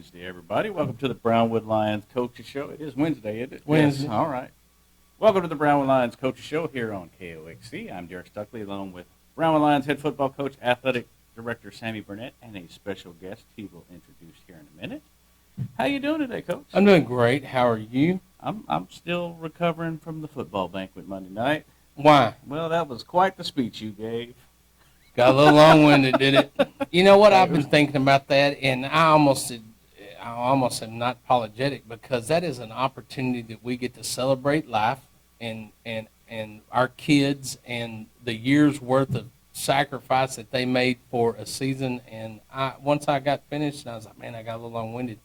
Wednesday, everybody. Welcome to the Brownwood Lions Coaches Show. It is Wednesday, isn't it? Wednesday. Yes. All right. Welcome to the Brownwood Lions Coaches Show here on KOXC. I'm Derek Stuckley, along with Brownwood Lions head football coach, athletic director Sammy Burnett, and a special guest he will introduce here in a minute. How you doing today, Coach? I'm doing great. How are you? I'm still recovering from the football banquet Monday night. Why? Well, that was quite the speech you gave. Got a little long-winded, did it? You know what? I've been thinking about that, and I almost am not apologetic because that is an opportunity that we get to celebrate life and our kids and the year's worth of sacrifice that they made for a season. And once I got finished, I was like, man, I got a little long-winded.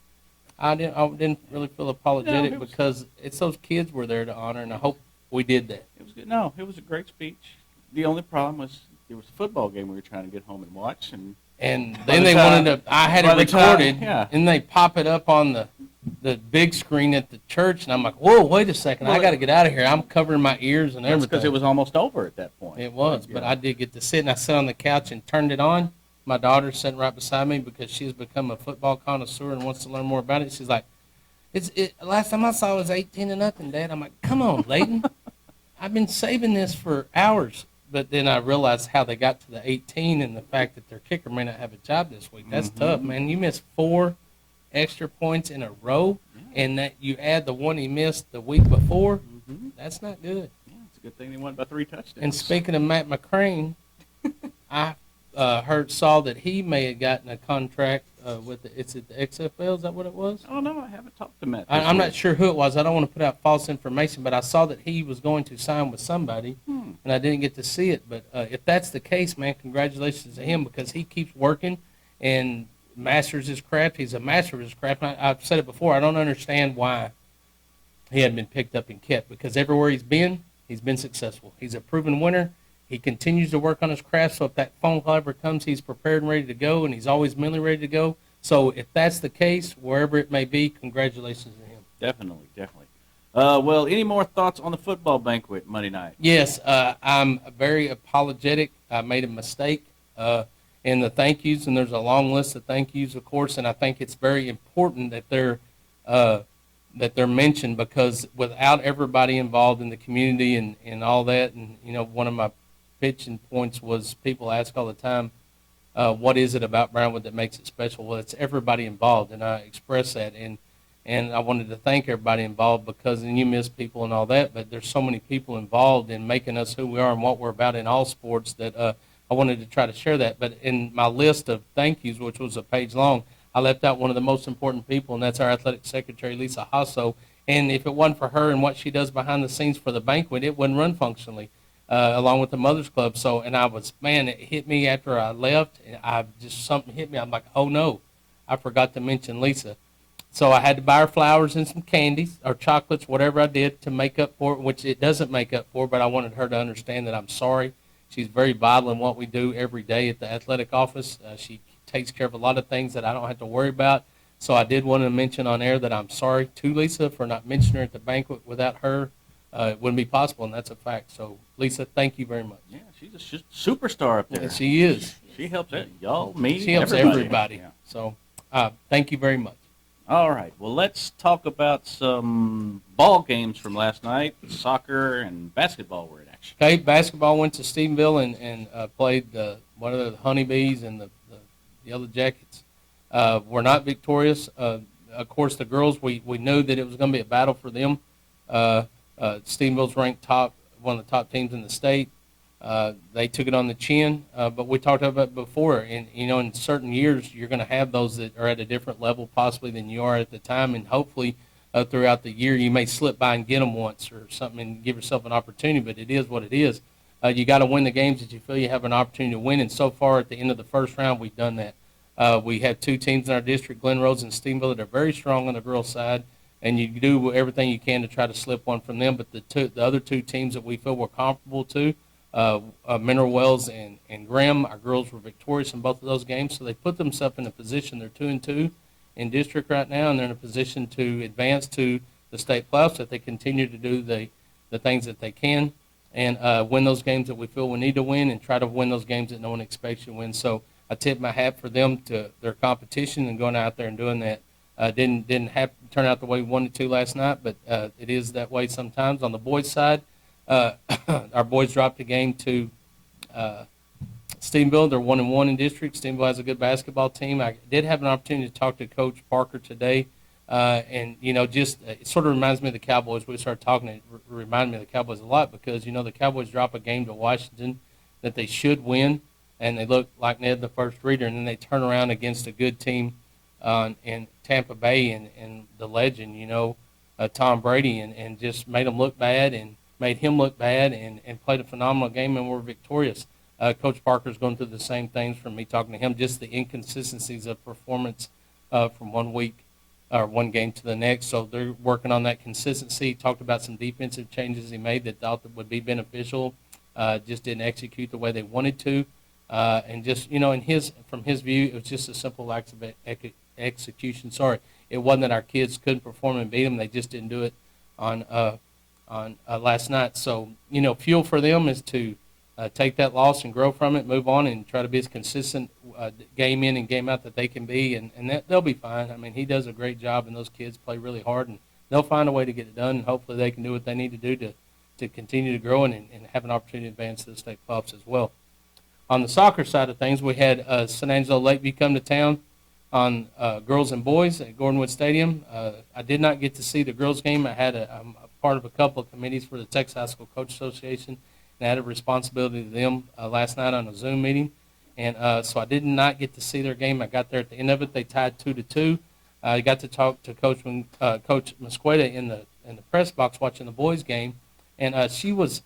I didn't really feel apologetic because it's those kids we're there to honor, and I hope we did that. It was good. No, it was a great speech. The only problem was there was a football game we were trying to get home and watch, and then they wanted to. I had it recorded, and they pop it up on the big screen at the church, and I'm like, whoa, wait a second, I got to get out of here. I'm covering my ears and everything. Because it was almost over at that point. It was, but I did get to sit, and I sat on the couch and turned it on. My daughter's sitting right beside me because she's become a football connoisseur and wants to learn more about it. She's like, last time I saw it was 18-0, Dad. I'm like, come on, Layton. I've been saving this for hours. But then I realized how they got to the 18 and the fact that their kicker may not have a job this week. That's tough, man. You missed 4 extra points in a row, and that you add the one he missed the week before. That's not good. Yeah, it's a good thing they won by 3 touchdowns. And speaking of Matt McCrane, I saw that he may have gotten a contract with the XFL. Is that what it was? Oh, no, I haven't talked to Matt. I'm not sure who it was. I don't want to put out false information, but I saw that he was going to sign with somebody, and I didn't get to see it. But if that's the case, man, congratulations to him because he keeps working and masters his craft. He's a master of his craft. I've said it before. I don't understand why he hadn't been picked up and kept because everywhere he's been successful. He's a proven winner. He continues to work on his craft, so if that phone call ever comes, he's prepared and ready to go, and he's always mentally ready to go. So if that's the case, wherever it may be, congratulations to him. Definitely. Well, any more thoughts on the football banquet Monday night? Yes, I'm very apologetic. I made a mistake in the thank yous, and there's a long list of thank yous, of course, and I think it's very important that they're mentioned because without everybody involved in the community and all that, and, you know, one of my pitching points was people ask all the time, what is it about Brownwood that makes it special? Well, it's everybody involved, and I express that. And I wanted to thank everybody involved because, and you miss people and all that, but there's so many people involved in making us who we are and what we're about in all sports that I wanted to try to share that. But in my list of thank yous, which was a page long, I left out one of the most important people, and that's our athletic secretary, Lisa Hasso. And if it wasn't for her and what she does behind the scenes for the banquet, it wouldn't run functionally. Along with the Mothers Club. So, and I was, man, it hit me after I left. And something hit me. I'm like, oh, no, I forgot to mention Lisa. So I had to buy her flowers and some candies or chocolates, whatever I did to make up for it, which it doesn't make up for, but I wanted her to understand that I'm sorry. She's very vital in what we do every day at the athletic office. She takes care of a lot of things that I don't have to worry about. So I did want to mention on air that I'm sorry to Lisa for not mentioning her at the banquet. Without her, it wouldn't be possible, and that's a fact. So, Lisa, thank you very much. Yeah, she's a superstar up there. Yeah, she is. She helps y'all, me, she helps everybody. Yeah. So, thank you very much. All right. Well, let's talk about some ball games from last night. Soccer and basketball were in action. Okay, basketball went to Stephenville and played one of the Honeybees and the Yellow Jackets. Were not victorious. Of course, the girls, we knew that it was going to be a battle for them. Stephenville's ranked one of the top teams in the state. They took it on the chin, but we talked about it before. And, you know, in certain years, you're going to have those that are at a different level possibly than you are at the time. And hopefully throughout the year, you may slip by and get them once or something and give yourself an opportunity. But it is what it is. You got to win the games that you feel you have an opportunity to win. And so far at the end of the first round, we've done that. We have 2 teams in our district, Glen Rose and Stephenville, that are very strong on the girls' side. And you do everything you can to try to slip one from them. But the other 2 teams that we feel we're comparable to, Mineral Wells and Graham, our girls were victorious in both of those games. So they put themselves in a position. They're 2-2 in district right now, and they're in a position to advance to the state playoffs if they continue to do the things that they can and win those games that we feel we need to win and try to win those games that no one expects you to win. So I tip my hat for them to their competition and going out there and doing that. Didn't turn out the way we wanted to last night, but it is that way sometimes. On the boys' side, our boys dropped a game to Stephenville. They're 1-1 in district. Stephenville has a good basketball team. I did have an opportunity to talk to Coach Parker today, and just it sort of reminds me of the Cowboys. We started talking. It reminded me of the Cowboys a lot because the Cowboys drop a game to Washington that they should win, and they look like Ned the first reader, and then they turn around against a good team in Tampa Bay and the legend, Tom Brady, and just made them look bad and made him look bad and played a phenomenal game and were victorious. Coach Parker's going through the same things from me talking to him, just the inconsistencies of performance from one week or one game to the next. So they're working on that consistency. Talked about some defensive changes he made that thought that would be beneficial. Just didn't execute the way they wanted to. And just, from his view, it was just a simple lack of execution. Sorry, it wasn't that our kids couldn't perform and beat them. They just didn't do it on last night. So, fuel for them is to take that loss and grow from it, move on, and try to be as consistent game in and game out that they can be, and they'll be fine. I mean, he does a great job, and those kids play really hard, and they'll find a way to get it done, and hopefully they can do what they need to do to continue to grow and have an opportunity to advance to the state playoffs as well. On the soccer side of things, we had San Angelo Lakeview come to town on girls and boys at Gordonwood Stadium. I did not get to see the girls game. I'm a part of a couple of committees for the Texas High School Coach Association, and I had a responsibility to them last night on a Zoom meeting. And so I did not get to see their game. I got there at the end of it. They tied 2-2. I got to talk to Coach Mosqueda in the press box watching the boys game, and she was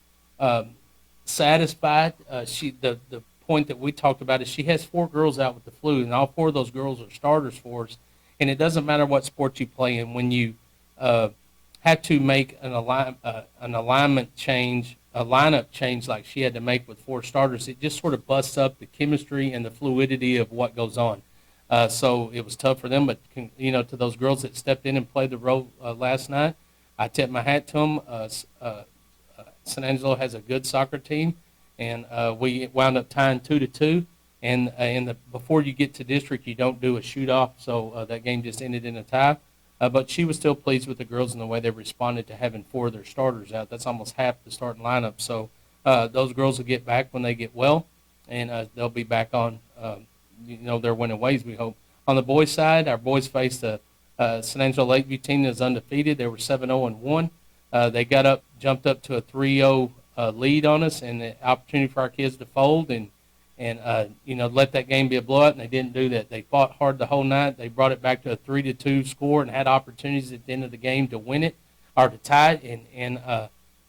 satisfied. The point that we talked about is she has 4 girls out with the flu, and all 4 of those girls are starters for us. And it doesn't matter what sport you play in. When you have to make an alignment change, a lineup change like she had to make with 4 starters, it just sort of busts up the chemistry and the fluidity of what goes on. So it was tough for them, but to those girls that stepped in and played the role last night, I tip my hat to them. San Angelo has a good soccer team, and we wound up tying 2-2. And before you get to district, you don't do a shoot-off, so that game just ended in a tie. But she was still pleased with the girls and the way they responded to having 4 of their starters out. That's almost half the starting lineup. So those girls will get back when they get well, and they'll be back on their winning ways, we hope. On the boys' side, our boys faced a San Angelo Lakeview team that was undefeated. They were 7-0-1. They jumped up to a 3-0 lead on us, and the opportunity for our kids to fold and let that game be a blowout, and they didn't do that. They fought hard the whole night. They brought it back to a 3-2 score and had opportunities at the end of the game to win it or to tie it, and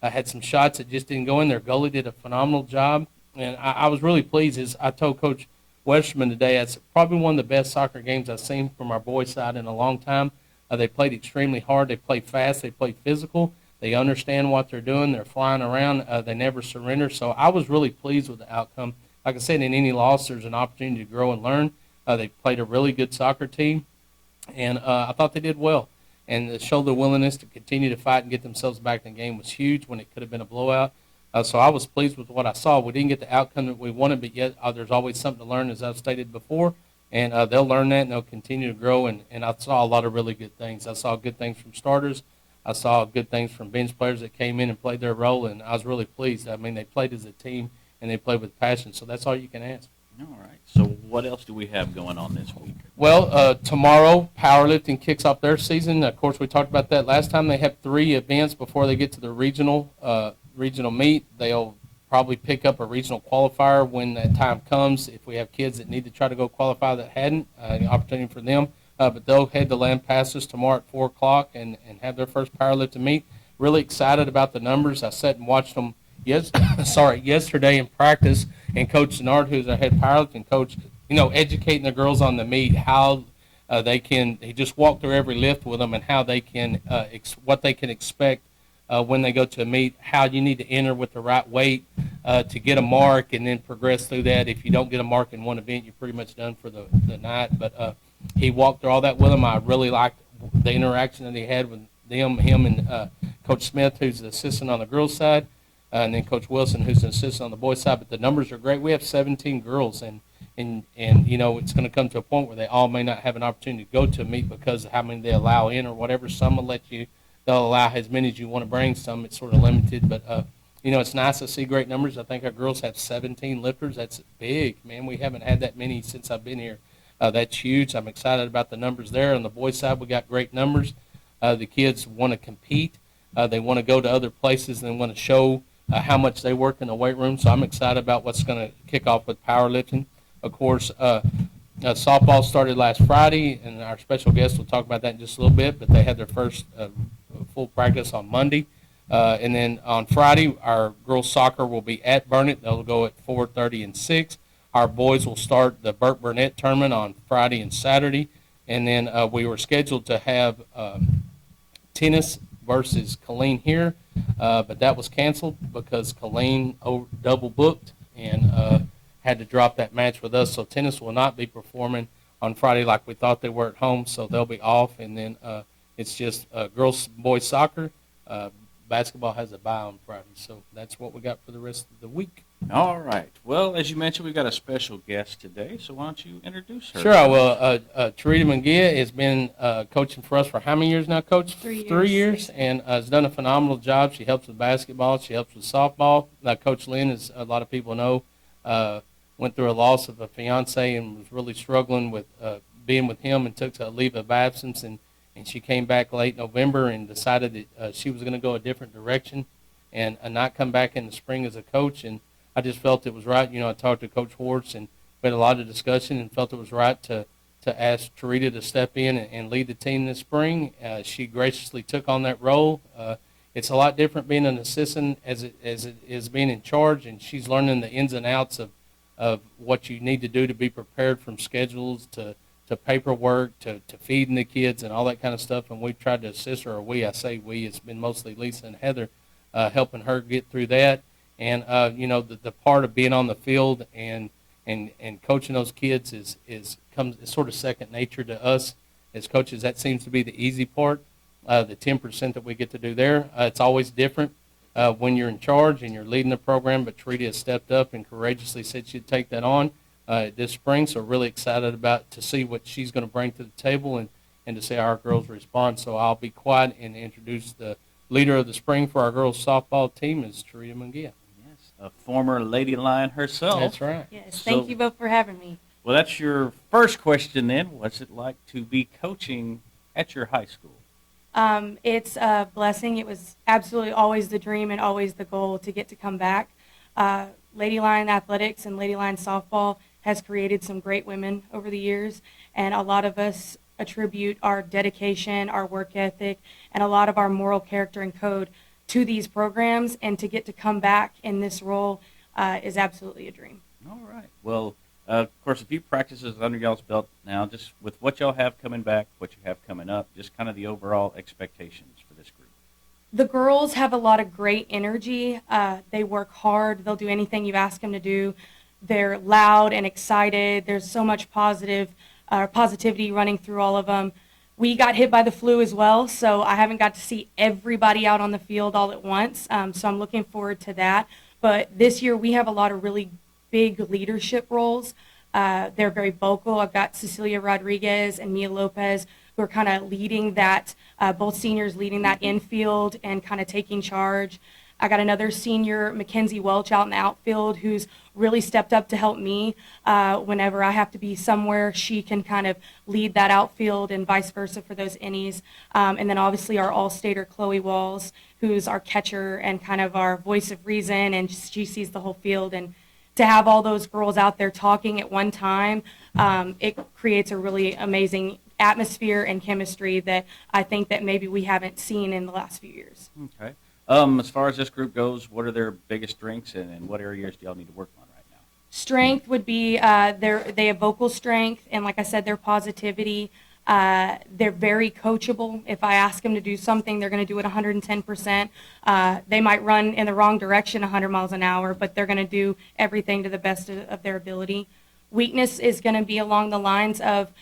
had some shots that just didn't go in. Their goalie did a phenomenal job, and I was really pleased. As I told Coach Westerman today, it's probably one of the best soccer games I've seen from our boys' side in a long time. They played extremely hard. They played fast. They played physical. They understand what they're doing. They're flying around. They never surrender. So I was really pleased with the outcome. Like I said, in any loss, there's an opportunity to grow and learn. They played a really good soccer team, and I thought they did well. And to show the willingness to continue to fight and get themselves back in the game was huge when it could have been a blowout. So I was pleased with what I saw. We didn't get the outcome that we wanted, but yet there's always something to learn, as I've stated before. And they'll learn that, and they'll continue to grow. And I saw a lot of really good things. I saw good things from starters. I saw good things from bench players that came in and played their role, and I was really pleased. I mean, they played as a team, and they played with passion, so that's all you can ask. All right. So what else do we have going on this week? Well, tomorrow, powerlifting kicks off their season. Of course, we talked about that last time. They have 3 events before they get to the regional meet. They'll probably pick up a regional qualifier when that time comes. If we have kids that need to try to go qualify that hadn't, an opportunity for them. But they'll head to Lampasas tomorrow at 4 o'clock and have their first powerlifting meet. Really excited about the numbers. I sat and watched them yesterday in practice, and Coach Denard, who's our head powerlifting coach, educating the girls on the meet, how he just walked through every lift with them and how they can, what they can expect when they go to a meet, how you need to enter with the right weight to get a mark and then progress through that. If you don't get a mark in one event, you're pretty much done for the night. But he walked through all that with them. I really liked the interaction that he had with him and Coach Smith, who's the assistant on the girls' side, and then Coach Wilson, who's an assistant on the boys' side. But the numbers are great. We have 17 girls, and and it's going to come to a point where they all may not have an opportunity to go to a meet because of how many they allow in or whatever. Some will they'll allow as many as you want to bring. Some it's sort of limited, but it's nice to see great numbers. I think our girls have 17 lifters. That's big, man. We haven't had that many since I've been here. That's huge. I'm excited about the numbers there. On the boys' side, we got great numbers. The kids want to compete. They want to go to other places and they want to show how much they work in the weight room. So I'm excited about what's going to kick off with powerlifting. Of course, softball started last Friday, and our special guest will talk about that in just a little bit, but they had their first full practice on Monday. And then on Friday, our girls' soccer will be at Burnett. They'll go at 4:30 and 6. Our boys will start the Burt Burnett tournament on Friday and Saturday. And then we were scheduled to have tennis versus Colleen here, but that was canceled because Colleen double booked and had to drop that match with us. So tennis will not be performing on Friday like we thought they were at home, so they'll be off. And then it's just girls, boys soccer. Basketball has a bye on Friday, so that's what we got for the rest of the week. All right. Well, as you mentioned, we've got a special guest today, so why don't you introduce her? Sure, I will. Tarita Mungia has been coaching for us for how many years now, Coach? 3 years. 3 years, and has done a phenomenal job. She helps with basketball. She helps with softball. Coach Lynn, as a lot of people know, went through a loss of a fiance and was really struggling with being with him and took a leave of absence, and she came back late November and decided that she was going to go a different direction and not come back in the spring as a coach. And I just felt it was right. I talked to Coach Hortz and we had a lot of discussion and felt it was right to ask Tarita to step in and lead the team this spring. She graciously took on that role. It's a lot different being an assistant as it is being in charge, and she's learning the ins and outs of what you need to do to be prepared, from schedules to paperwork to feeding the kids and all that kind of stuff. And we've tried to assist her, or I say we, it's been mostly Lisa and Heather helping her get through that. And the part of being on the field and coaching those kids is sort of second nature to us as coaches. That seems to be the easy part. The 10% that we get to do there, it's always different when you're in charge and you're leading the program. But Tarita has stepped up and courageously said she'd take that on this spring. So really excited to see what she's going to bring to the table and to see how our girls respond. So I'll be quiet and introduce the leader of the spring for our girls softball team is Tarita Mungia. A former Lady Lion herself. That's right. Yes, thank you both for having me. Well, that's your first question then. What's it like to be coaching at your high school? It's a blessing. It was absolutely always the dream and always the goal to get to come back. Lady Lion Athletics and Lady Lion Softball has created some great women over the years, and a lot of us attribute our dedication, our work ethic, and a lot of our moral character and code to these programs, and to get to come back in this role is absolutely a dream. All right. Well, of course, a few practices under y'all's belt now, just with what y'all have coming back, what you have coming up, just kind of the overall expectations for this group. The girls have a lot of great energy. They work hard. They'll do anything you ask them to do. They're loud and excited. There's so much positivity running through all of them. We got hit by the flu as well, so I haven't got to see everybody out on the field all at once, so I'm looking forward to that. But this year we have a lot of really big leadership roles. They're very vocal. I've got Cecilia Rodriguez and Mia Lopez who are kind of leading that, both seniors leading that infield and kind of taking charge. I got another senior, Mackenzie Welch, out in the outfield, who's really stepped up to help me. Whenever I have to be somewhere, she can kind of lead that outfield and vice versa for those innies. And then obviously our all-stater, Chloe Walls, who's our catcher and kind of our voice of reason, and she sees the whole field. And to have all those girls out there talking at one time, it creates a really amazing atmosphere and chemistry that I think that maybe we haven't seen in the last few years. Okay. As far as this group goes, what are their biggest strengths, and what areas do y'all need to work on right now? Strength would be they have vocal strength, and like I said, their positivity. They're very coachable. If I ask them to do something, they're going to do it 110%. They might run in the wrong direction 100 miles an hour, but they're going to do everything to the best of their ability. Weakness is going to be along the lines of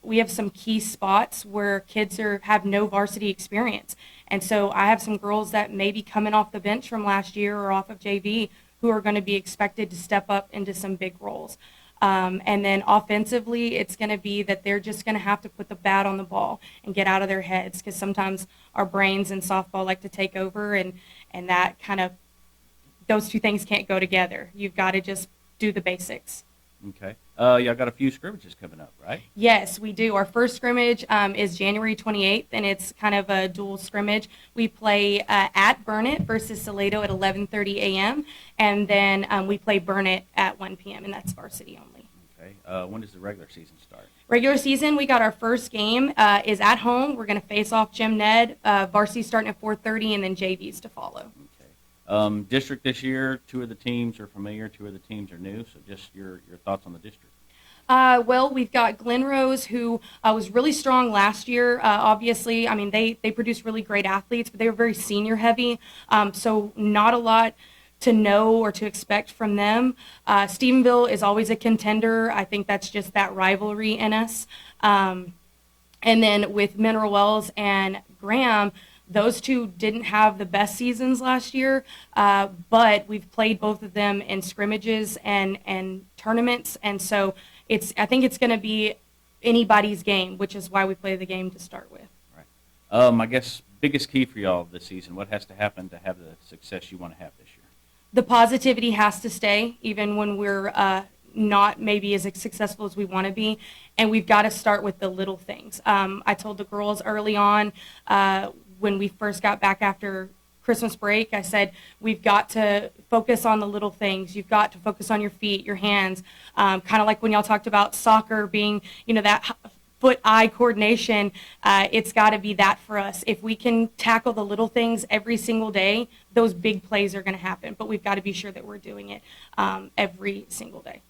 we have some key spots where kids have no varsity experience. And so I have some girls that may be coming off the bench from last year or off of JV who are going to be expected to step up into some big roles. And then offensively, it's going to be that they're just going to have to put the bat on the ball and get out of their heads, because sometimes our brains in softball like to take over, and that kind of, those two things can't go together. You've got to just do the basics. Okay. Y'all got a few scrimmages coming up, right? Yes, we do. Our first scrimmage is January 28th, and it's kind of a dual scrimmage. We play at Burnett versus Salado at 11:30 a.m., and then we play Burnett at 1 p.m., and that's varsity only. Okay. When does the regular season start? Regular season, we got our first game is at home. We're going to face off Jim Ned. Varsity starting at 4:30, and then JVs to follow. Okay. District this year, 2 of the teams are familiar, 2 of the teams are new, so just your thoughts on the district. Well, we've got Glen Rose, who was really strong last year. Obviously, I mean, they produced really great athletes, but they were very senior heavy, so not a lot to know or to expect from them. Stephenville is always a contender. I think that's just that rivalry in us. And then with Mineral Wells and Graham, those two didn't have the best seasons last year, but we've played both of them in scrimmages and tournaments, and so I think it's going to be anybody's game, which is why we play the game to start with. Right. I guess biggest key for y'all this season, what has to happen to have the success you want to have this year? The positivity has to stay, even when we're not maybe as successful as we want to be, and we've got to start with the little things. I told the girls early on when we first got back after Christmas break, I said, we've got to focus on the little things. You've got to focus on your feet, your hands, kind of like when y'all talked about soccer being, that foot-eye coordination. It's got to be that for us. If we can tackle the little things every single day, those big plays are going to happen, but we've got to be sure that we're doing it every single day.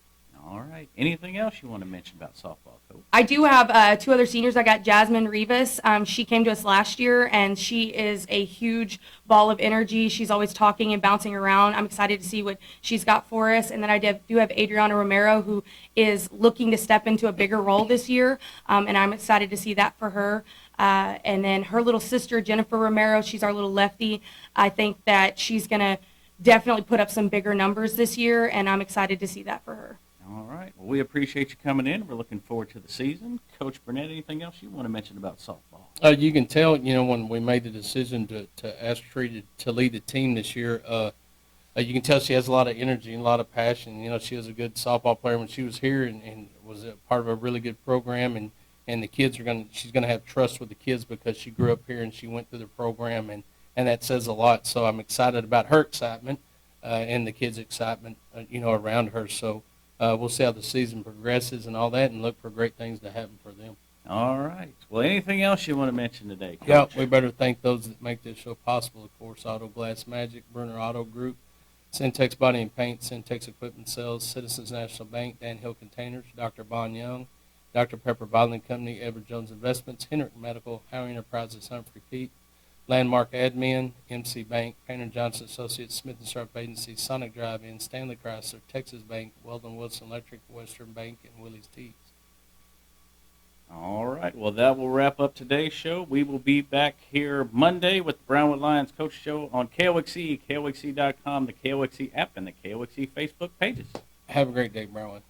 All right. Anything else you want to mention about softball, Coach? I do have 2 other seniors. I got Jasmine Rivas. She came to us last year, and she is a huge ball of energy. She's always talking and bouncing around. I'm excited to see what she's got for us. And then I do have Adriana Romero, who is looking to step into a bigger role this year, and I'm excited to see that for her. And then her little sister, Jennifer Romero, she's our little lefty. I think that she's going to definitely put up some bigger numbers this year, and I'm excited to see that for her. All right. Well, we appreciate you coming in. We're looking forward to the season. Coach Burnett, anything else you want to mention about softball? You can tell, when we made the decision to ask Tree to lead the team this year, you can tell she has a lot of energy and a lot of passion. She was a good softball player when she was here and was a part of a really good program. And the kids she's going to have trust with the kids because she grew up here and she went through the program, and that says a lot. So I'm excited about her excitement and the kids' excitement, around her. So we'll see how the season progresses and all that, and look for great things to happen for them. All right. Well, anything else you want to mention today, Coach? Yeah, we better thank those that make this show possible, of course. Auto Glass Magic, Burner Auto Group, Syntex Body and Paint, Syntex Equipment Sales, Citizens National Bank, Dan Hill Containers, Dr. Bon Young, Dr. Pepper Bottling Company, Edward Jones Investments, Hendrick Medical, Howard Enterprises, Humphrey Pete, Landmark Admin, MC Bank, Painter Johnson Associates, Smith & Sharp Agency, Sonic Drive-In, Stanley Chrysler, Texas Bank, Weldon Wilson Electric, Western Bank, and Willie's Teas. All right. Well, that will wrap up today's show. We will be back here Monday with the Brownwood Lions Coach Show on KOXE, KOXE.com, the KOXE app, and the KOXE Facebook pages. Have a great day, Brownwood.